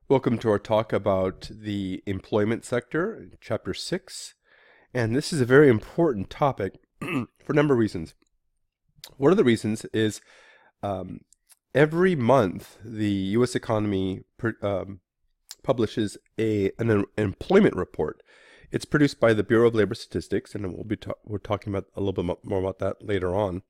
Welcome to our talk about the employment sector, Chapter 6. And this is a very important topic for a number of reasons. One of the reasons is um, every month the U.S. economy publishes an employment report. It's produced by the Bureau of Labor Statistics, and we're talking about a little bit more about that later on.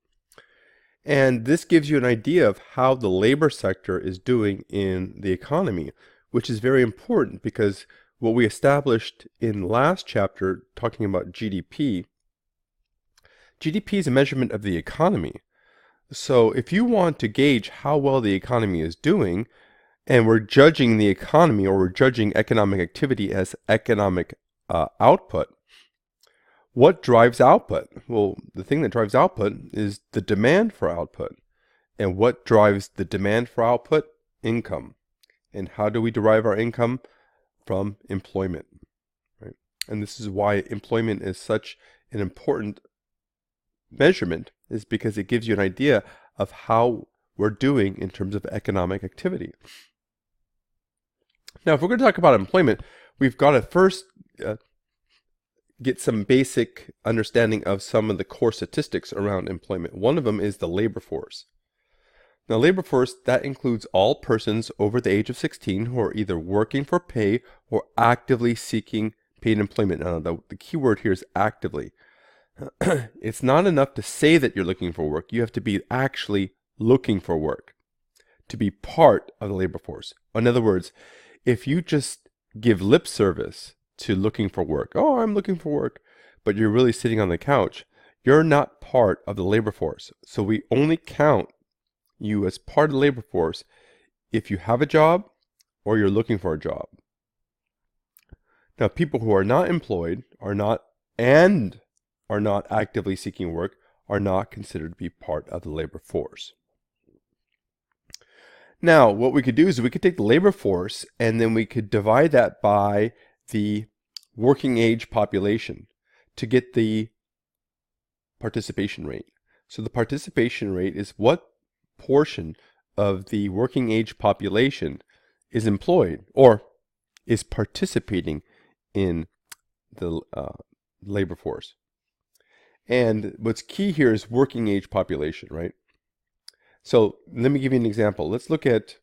And this gives you an idea of how the labor sector is doing in the economy, which is very important because what we established in the last chapter talking about GDP is a measurement of the economy. So if you want to gauge how well the economy is doing, and we're judging the economy or we're judging economic activity as economic output, what drives output? Well, the thing that drives output is the demand for output. And what drives the demand for output? Income. And how do we derive our income? From employment, right? And this is why employment is such an important measurement, is because it gives you an idea of how we're doing in terms of economic activity. Now, if we're going to talk about employment, we've got to first get some basic understanding of some of the core statistics around employment. One of them is the labor force. Now, labor force, that includes all persons over the age of 16 who are either working for pay or actively seeking paid employment. Now, the key word here is actively. It's not enough to say that you're looking for work. You have to be actually looking for work to be part of the labor force. In other words, if you just give lip service to looking for work, oh, I'm looking for work, but you're really sitting on the couch, you're not part of the labor force. So we only count you as part of the labor force if you have a job or you're looking for a job. Now, people who are not employed are not actively seeking work are not considered to be part of the labor force. Now, what we could do is we could take the labor force and then we could divide that by the working age population to get the participation rate. So the participation rate is what portion of the working age population is employed or is participating in the labor force. And what's key here is working age population, right? So let me give you an example. Let's look at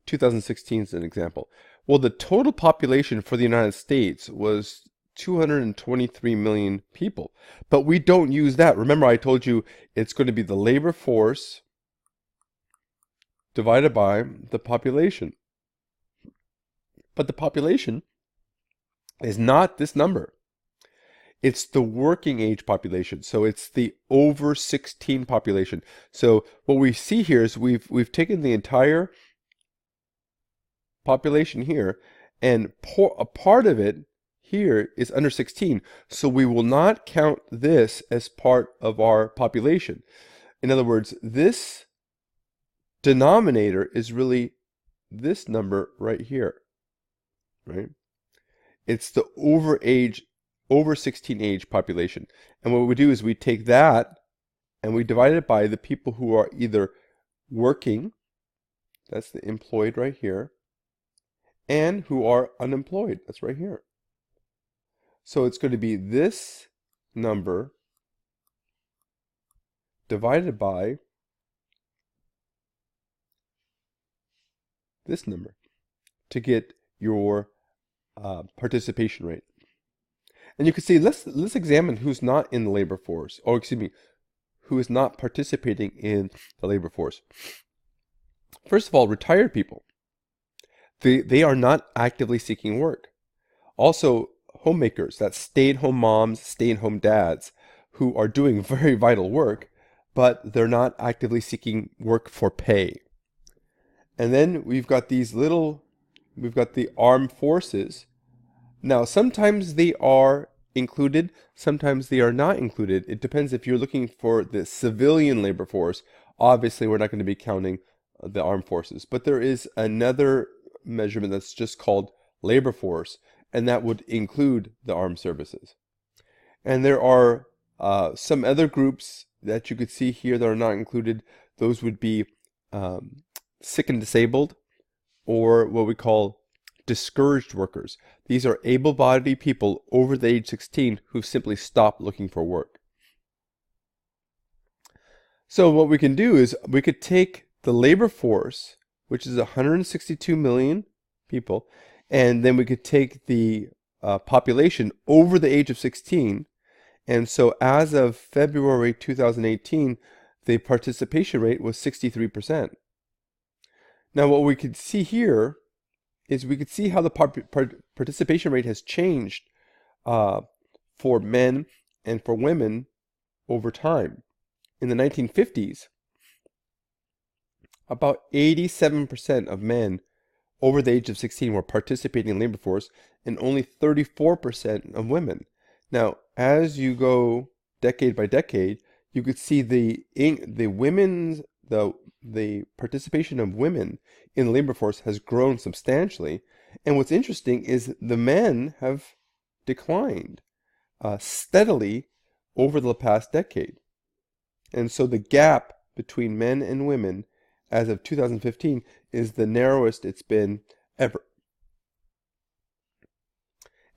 2016 as an example. Well, the total population for the United States was 223 million people, but we don't use that. Remember, I told you it's going to be the labor force divided by the population. But the population is not this number. It's the working age population. So it's the over 16 population. So what we see here is we've taken the entire population here, and a part of it here is under 16. So we will not count this as part of our population. In other words, this denominator is really this number right here, right? It's the over 16 age population. And what we do is we take that and we divide it by the people who are either working, that's the employed right here, and who are unemployed, that's right here. So it's going to be this number divided by this number to get your participation rate. And you can see, let's examine who's not in the labor force, or excuse me, who is not participating in the labor force. First of all, retired people. They are not actively seeking work. Also, homemakers, that's stay-at-home moms, stay-at-home dads, who are doing very vital work, but they're not actively seeking work for pay. And then we've got the armed forces. Now, sometimes they are included, sometimes they are not included. It depends if you're looking for the civilian labor force. Obviously, we're not going to be counting the armed forces. But there is another measurement that's just called labor force, and that would include the armed services. And there are some other groups that you could see here that are not included. Those would be sick and disabled, or what we call discouraged workers. These are able-bodied people over the age 16 who simply stopped looking for work. So what we can do is we could take the labor force, which is 162 million people, and then we could take the population over the age of 16. And so as of February 2018, the participation rate was 63%. Now what we could see here is we could see how the participation rate has changed for men and for women over time. In the 1950s, about 87% of men over the age of 16 were participating in the labor force, and only 34% of women. Now, as you go decade by decade, you could see the participation of women in the labor force has grown substantially. And what's interesting is the men have declined steadily over the past decade. And so the gap between men and women as of 2015 is the narrowest it's been ever.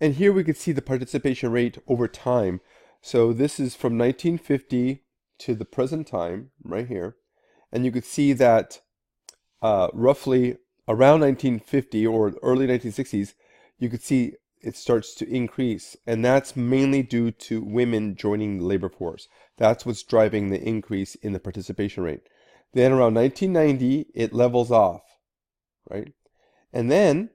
And here we can see the participation rate over time. So this is from 1950 to the present time, right here. And you could see that roughly around 1950 or early 1960s, you could see it starts to increase. And that's mainly due to women joining the labor force. That's what's driving the increase in the participation rate. Then around 1990, it levels off, right? And then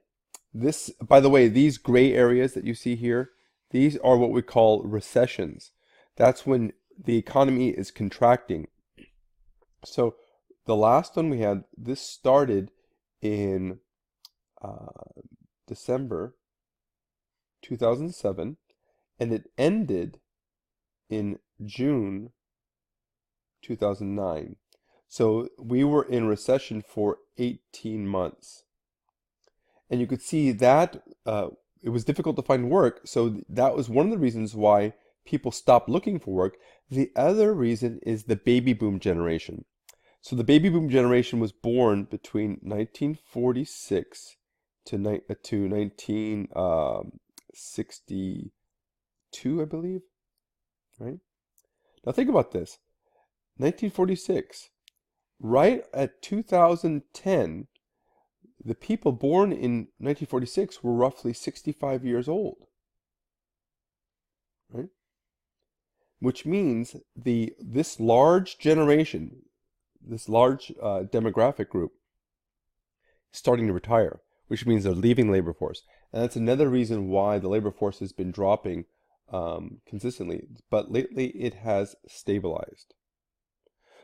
this, by the way, these gray areas that you see here, these are what we call recessions. That's when the economy is contracting. So the last one we had, this started in December 2007, and it ended in June 2009. So we were in recession for 18 months. And you could see that it was difficult to find work, so that was one of the reasons why people stopped looking for work. The other reason is the baby boom generation. So the baby boom generation was born between 1946 to 1962, I believe, right? Now think about this. 1946, right at 2010, the people born in 1946 were roughly 65 years old, right? Which means this large generation, this large demographic group, is starting to retire, which means they're leaving the labor force. And that's another reason why the labor force has been dropping consistently, but lately it has stabilized.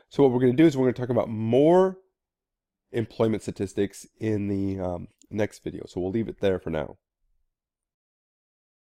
So what we're going to do is we're going to talk about more employment statistics in the next video. So we'll leave it there for now.